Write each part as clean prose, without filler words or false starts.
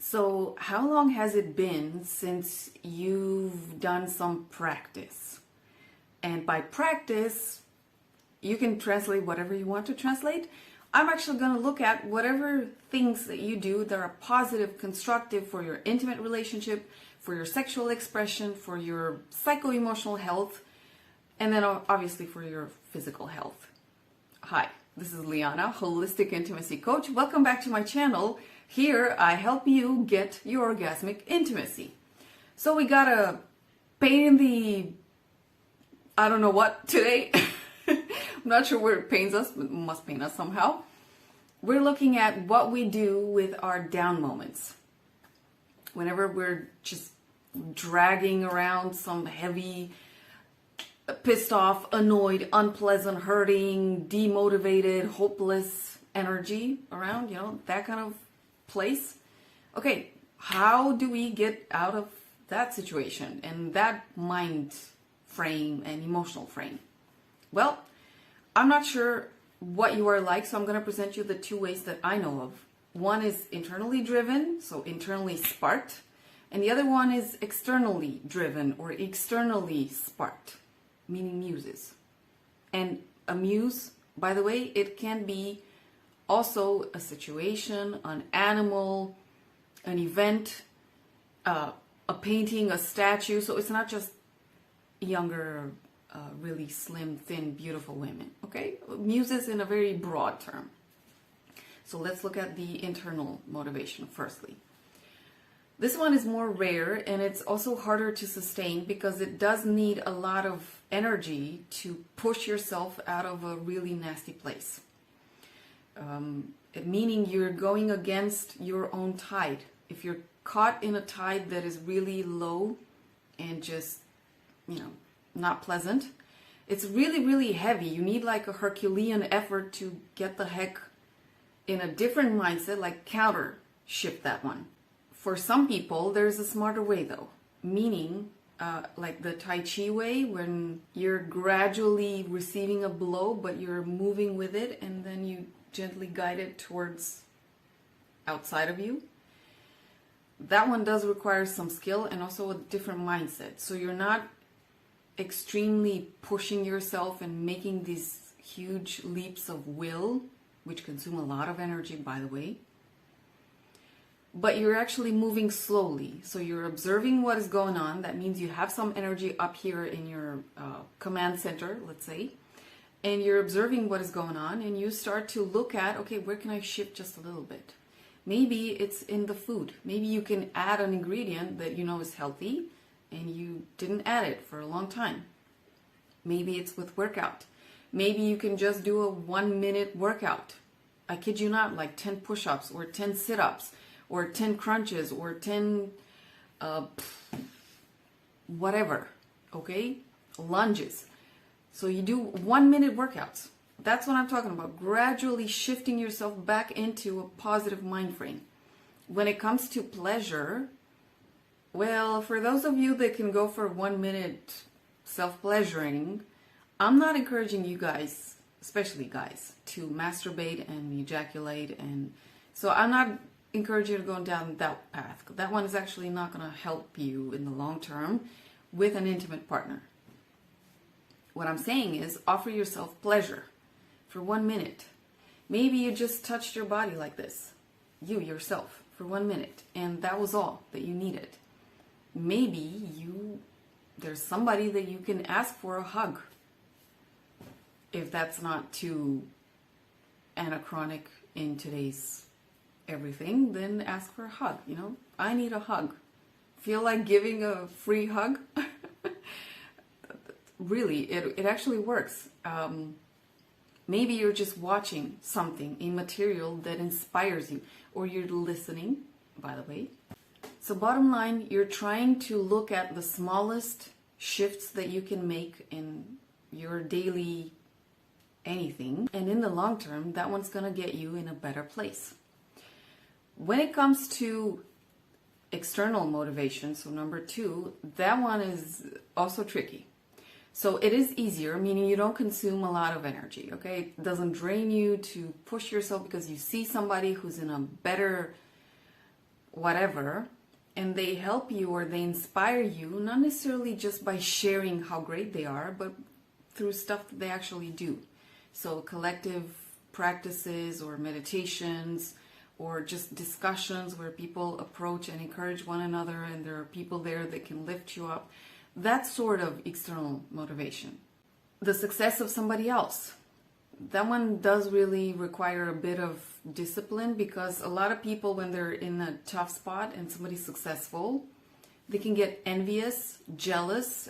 So, how long has it been since you've done some practice? And by practice, you can translate whatever you want to translate. I'm actually going to look at whatever things that you do that are positive, constructive for your intimate relationship, for your sexual expression, for your psycho-emotional health, and then obviously for your physical health. Hi, this is Liana, Holistic Intimacy Coach. Welcome back to my channel. Here, I help you get your orgasmic intimacy. So we got a pain in the, I don't know what today. I'm not sure where it pains us, but it must pain us somehow. We're looking at what we do with our down moments. Whenever we're just dragging around some heavy, pissed off, annoyed, unpleasant, hurting, demotivated, hopeless energy around, that kind of place. Okay, how do we get out of that situation and that mind frame and emotional frame? Well, I'm not sure what you are like, so I'm going to present you the two ways that I know of. One is internally driven, so internally sparked, and the other one is externally driven or externally sparked, meaning muses. And a muse, by the way, it can be also a situation, an animal, an event, a painting, a statue. So it's not just younger, really slim, thin, beautiful women. Okay? Muses in a very broad term. So let's look at the internal motivation firstly. This one is more rare and it's also harder to sustain because it does need a lot of energy to push yourself out of a really nasty place. Meaning you're going against your own tide. If you're caught in a tide that is really low and just, not pleasant, it's really, really heavy. You need like a Herculean effort to get the heck in a different mindset, like counter shift that one. For some people, there's a smarter way though, meaning like the Tai Chi way, when you're gradually receiving a blow, but you're moving with it and then you gently guide it towards outside of you. That one does require some skill and also a different mindset. So you're not extremely pushing yourself and making these huge leaps of will, which consume a lot of energy, by the way. But you're actually moving slowly. So you're observing what is going on. That means you have some energy up here in your command center, let's say. And you're observing what is going on. And you start to look at, okay, where can I shift just a little bit? Maybe it's in the food. Maybe you can add an ingredient that you know is healthy and you didn't add it for a long time. Maybe it's with workout. Maybe you can just do a 1-minute workout. I kid you not, like 10 push-ups or 10 sit-ups or 10 crunches or 10 whatever, okay? Lunges. So you do 1-minute workouts. That's what I'm talking about. Gradually shifting yourself back into a positive mind frame. When it comes to pleasure, well, for those of you that can go for 1 minute self-pleasuring, I'm not encouraging you guys, especially guys, to masturbate and ejaculate. And so I'm not encouraging you to go down that path. That one is actually not going to help you in the long term with an intimate partner. What I'm saying is offer yourself pleasure for 1 minute. Maybe you just touched your body like this, you yourself, for 1 minute, and that was all that you needed. Maybe there's somebody that you can ask for a hug. If that's not too anachronic in today's everything, then ask for a hug. I need a hug. Feel like giving a free hug? Really, it actually works. Maybe you're just watching something, a material that inspires you, or you're listening, by the way. So bottom line, you're trying to look at the smallest shifts that you can make in your daily anything. And in the long term, that one's going to get you in a better place. When it comes to external motivation, so number 2, that one is also tricky. So it is easier, meaning you don't consume a lot of energy, okay? It doesn't drain you to push yourself because you see somebody who's in a better whatever, and they help you or they inspire you, not necessarily just by sharing how great they are, but through stuff that they actually do. So collective practices or meditations or just discussions where people approach and encourage one another and there are people there that can lift you up. That's sort of external motivation. The success of somebody else. That one does really require a bit of discipline, because a lot of people, when they're in a tough spot and somebody's successful, they can get envious, jealous,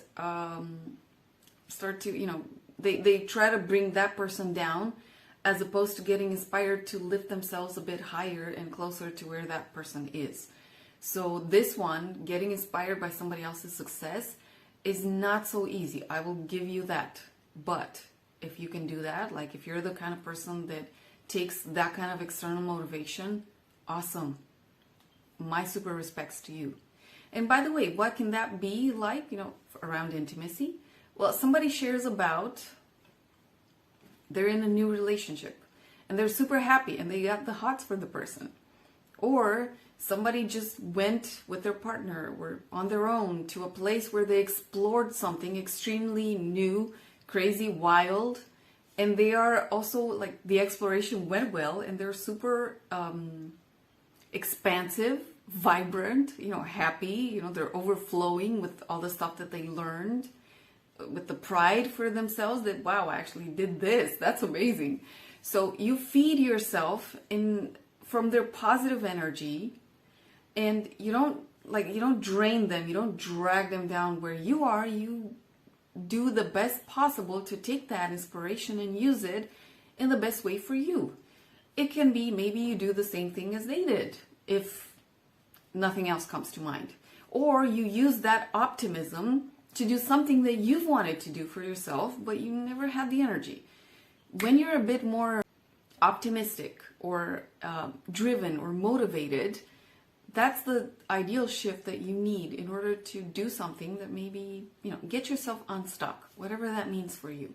start to, they try to bring that person down, as opposed to getting inspired to lift themselves a bit higher and closer to where that person is. So this one, getting inspired by somebody else's success, is not so easy. I will give you that. But if you can do that, like if you're the kind of person that takes that kind of external motivation, awesome. My super respects to you. And by the way, what can that be like, around intimacy? Well, somebody shares about they're in a new relationship and they're super happy and they got the hots for the person. Or somebody just went with their partner or on their own to a place where they explored something extremely new, crazy, wild, and they are also, like, the exploration went well and they're super expansive, vibrant, happy, they're overflowing with all the stuff that they learned, with the pride for themselves that, wow, I actually did this. That's amazing. So you feed yourself from their positive energy, and you don't drain them, you don't drag them down where you are. You do the best possible to take that inspiration and use it in the best way for you. It can be maybe you do the same thing as they did, if nothing else comes to mind. Or you use that optimism to do something that you've wanted to do for yourself, but you never had the energy. When you're a bit more optimistic or driven or motivated, that's the ideal shift that you need in order to do something that maybe, get yourself unstuck, whatever that means for you.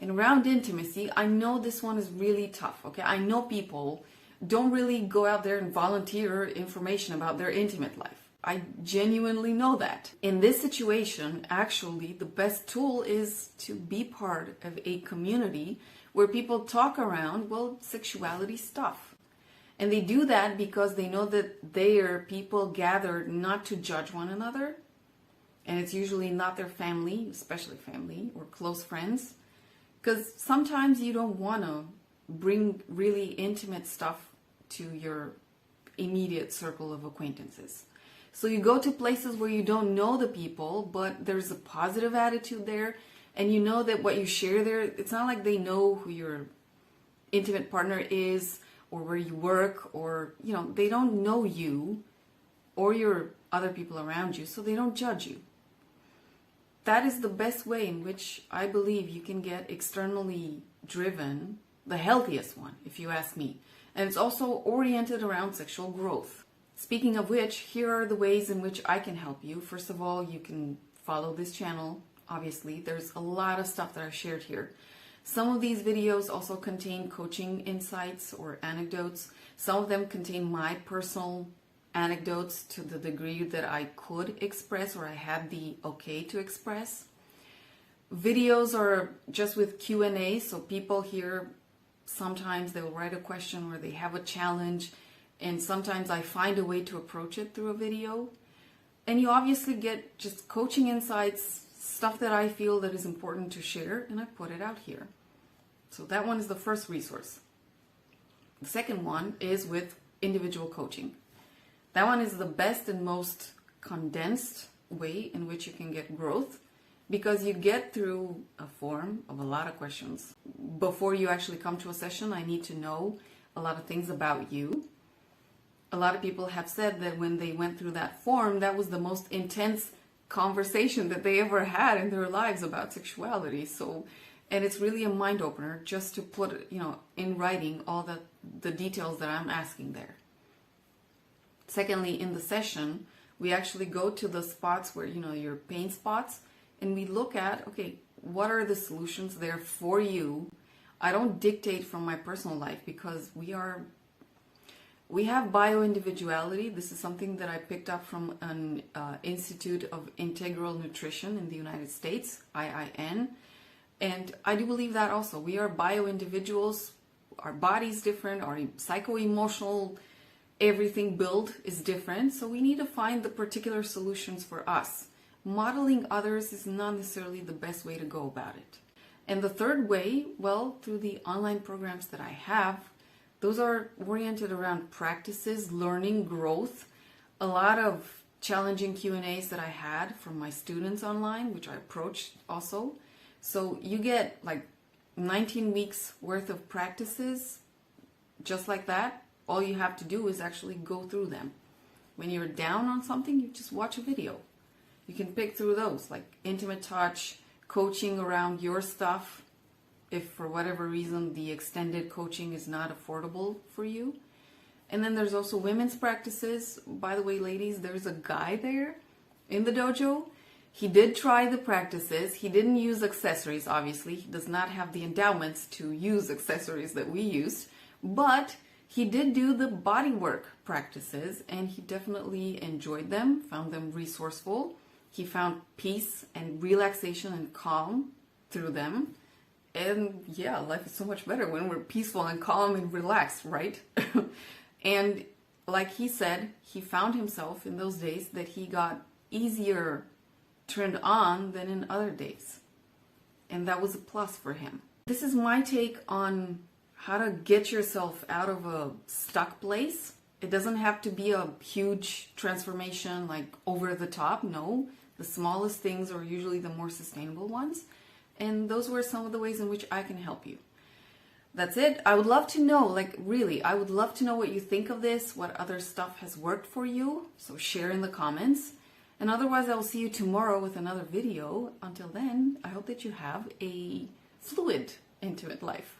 And around intimacy, I know this one is really tough, okay? I know people don't really go out there and volunteer information about their intimate life. I genuinely know that. In this situation, actually, the best tool is to be part of a community where people talk around, sexuality stuff. And they do that because they know that they are people gathered not to judge one another. And it's usually not their family, especially family or close friends. Because sometimes you don't want to bring really intimate stuff to your immediate circle of acquaintances. So you go to places where you don't know the people, but there's a positive attitude there. And you know that what you share there, it's not like they know who your intimate partner is or where you work, or, they don't know you or your other people around you, so they don't judge you. That is the best way in which I believe you can get externally driven, the healthiest one, if you ask me. And it's also oriented around sexual growth. Speaking of which, here are the ways in which I can help you. First of all, you can follow this channel. Obviously, there's a lot of stuff that I shared here. Some of these videos also contain coaching insights or anecdotes. Some of them contain my personal anecdotes to the degree that I could express or I had the okay to express. Videos are just with Q&A, so people here, sometimes they'll write a question or they have a challenge, and sometimes I find a way to approach it through a video. And you obviously get just coaching insights, stuff that I feel that is important to share, and I put it out here. So that one is the first resource. The second one is with individual coaching. That one is the best and most condensed way in which you can get growth, because you get through a form of a lot of questions. Before you actually come to a session, I need to know a lot of things about you. A lot of people have said that when they went through that form, that was the most intense conversation that they ever had in their lives about sexuality. And it's really a mind opener just to put, in writing all the details that I'm asking there. Secondly, in the session, we actually go to the spots where, your pain spots, and we look at, okay, what are the solutions there for you? I don't dictate from my personal life, because We have bioindividuality. This is something that I picked up from an Institute of Integral Nutrition in the United States, IIN. And I do believe that also. We are bio-individuals. Our body's different. Our psycho-emotional everything build is different. So we need to find the particular solutions for us. Modeling others is not necessarily the best way to go about it. And the third way, well, through the online programs that I have, those are oriented around practices, learning, growth. A lot of challenging Q&As that I had from my students online, which I approached also. So you get like 19 weeks worth of practices just like that. All you have to do is actually go through them. When you're down on something, you just watch a video. You can pick through those, like intimate touch, coaching around your stuff, if for whatever reason the extended coaching is not affordable for you. And then there's also women's practices. By the way, ladies, there's a guy there in the dojo. He did try the practices. He didn't use accessories, obviously. He does not have the endowments to use accessories that we use. But he did do the body work practices, and he definitely enjoyed them, found them resourceful. He found peace and relaxation and calm through them. And yeah, life is so much better when we're peaceful and calm and relaxed, right? And like he said, he found himself in those days that he got easier turned on than in other days. And that was a plus for him. This is my take on how to get yourself out of a stuck place. It doesn't have to be a huge transformation, like over the top. No, the smallest things are usually the more sustainable ones. And those were some of the ways in which I can help you. That's it. I would love to know, like really, I would love to know what you think of this, what other stuff has worked for you. So share in the comments. And otherwise, I will see you tomorrow with another video. Until then, I hope that you have a fluid, intimate life.